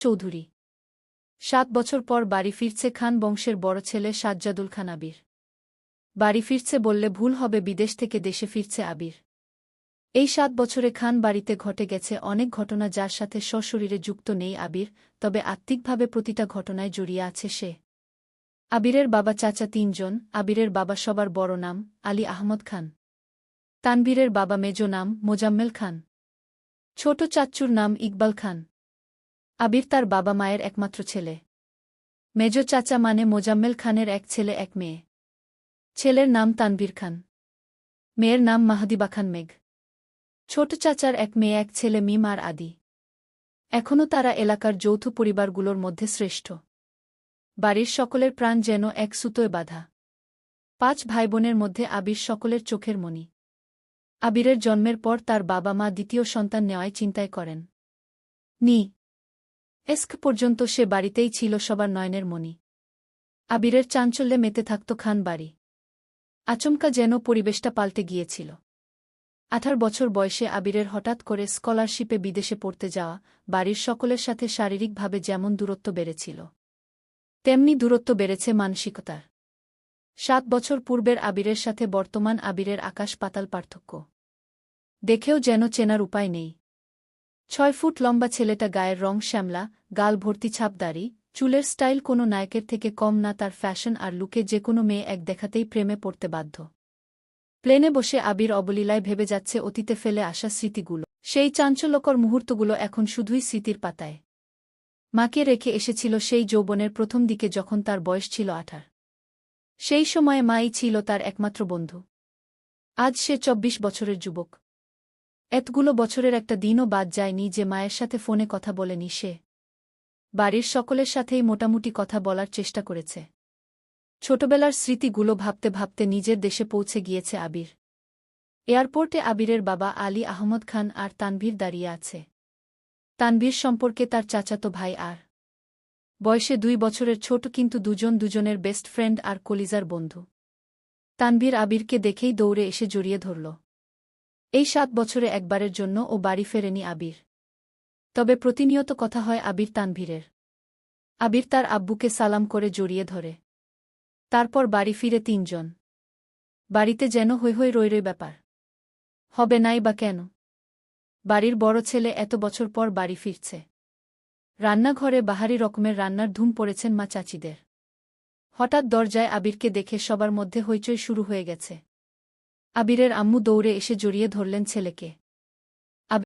চৌধুরী 7 বছর পর বাড়ি ফিরছে খান বংশের বড় ছেলে সাজ্জাদুল খান আবির। বাড়ি ফিরছে বললে ভুল হবে, বিদেশ থেকে দেশে ফিরছে আবির। এই 7 বছরে খান বাড়িতে ঘটে গেছে অনেক ঘটনা যার সাথে সশরীরে যুক্ত নেই আবির, তবে আত্মিকভাবে প্রতিটা ঘটনায় জড়িয়ে আছে সে। আবিরের বাবা চাচা 3 জন। আবিরের বাবা সবার বড় নাম আলী আহমদ খান। তানভীরের বাবা মেজ নাম মোজাম্মেল খান। ছোট চাচ্চুর নাম ইকবাল খান। আবির তার বাবা মায়ের একমাত্র ছেলে। মেজ চাচা মানে মোজাম্মেল খানের এক ছেলে এক মেয়ে। ছেলের নাম তানভীর খান, মেয়ের নাম মাহদিবা খান মেঘ। ছোট চাচার এক মেয়ে এক ছেলে মিম আর আদি। এখনও তারা এলাকার যৌথ পরিবারগুলোর মধ্যে শ্রেষ্ঠ। বাড়ির সকলের প্রাণ যেন এক সুতোয় বাঁধা। 5 ভাইবোনের মধ্যে আবির সকলের চোখের মণি। আবিরের জন্মের পর তার বাবা মা দ্বিতীয় সন্তান নেওয়ায় চিন্তায় করেন নি এস্ক পর্যন্ত সে বাড়িতেই ছিল সবার নয়নের মণি। আবিরের চাঞ্চল্যে মেতে থাকত খান বাড়ি। আচমকা যেন পরিবেশটা পাল্টে গিয়েছিল। 18 বছর বয়সে আবিরের হঠাৎ করে স্কলারশিপে বিদেশে পড়তে যাওয়া বাড়ির সকলের সাথে শারীরিকভাবে যেমন দূরত্ব বেড়েছিল, তেমনি দূরত্ব বেড়েছে মানসিকতার। 7 বছর পূর্বের আবিরের সাথে বর্তমান আবিরের আকাশ পাতাল পার্থক্য। দেখেও যেন চেনার উপায় নেই। 6 ফুট লম্বা ছেলেটা, গায়ের রং শ্যামলা, গাল ভর্তি ছাপদাড়ি, চুলের স্টাইল কোনো নায়কের থেকে কম না। তার ফ্যাশন আর লুকে যে কোনো মেয়ে এক দেখাতেই প্রেমে পড়তে বাধ্য। প্লেনে বসে আবির অবলীলায় ভেবে যাচ্ছে অতীতে ফেলে আসা স্মৃতিগুলো। সেই চাঞ্চল্যকর মুহূর্তগুলো এখন শুধুই স্মৃতির পাতায়। মাকে রেখে এসেছিল সেই যৌবনের প্রথম দিকে যখন তার বয়স ছিল 18। সেই সময়ে মাই ছিল তার একমাত্র বন্ধু। আজ সে 24 বছরের যুবক। এতগুলো বছরের একটা দিনও বাদ যায়নি যে মায়ের সাথে ফোনে কথা বলেনি সে। বাড়ির সকলের সাথেই মোটামুটি কথা বলার চেষ্টা করেছে। ছোটবেলার স্মৃতিগুলো ভাবতে ভাবতে নিজের দেশে পৌঁছে গিয়েছে আবির। এয়ারপোর্টে আবিরের বাবা আলী আহমদ খান আর তানভীর দাঁড়িয়ে আছে। তানভীর সম্পর্কে তার চাচাতো ভাই আর বয়সে 2 বছরের ছোট, কিন্তু দুজনের বেস্ট ফ্রেন্ড আর কলিজার বন্ধু। তানভীর আবিরকে দেখেই দৌড়ে এসে জড়িয়ে ধরল। এই 7 বছরে একবারের জন্য ও বাড়ি ফেরেনি আবির। তবে প্রতিনিয়ত কথা হয় আবির তানভীরের। আবির তার আব্বুকে সালাম করে জড়িয়ে ধরে। তারপর বাড়ি ফিরে 3 জন। বাড়িতে যেন হৈ হৈ রৈ রৈ ব্যাপার। হবে নাই বা কেন? বাড়ির বড় ছেলে এত বছর পর বাড়ি ফিরছে। রান্নাঘরে বাহারি রকমের রান্নার ধুম পড়েছেন মা চাচিদের। হঠাৎ দরজায় আবিরকে দেখে সবার মধ্যে হইচই শুরু হয়ে গেছে। আবিরের আম্মু দৌড়ে এসে জড়িয়ে ধরলেন ছেলেকে।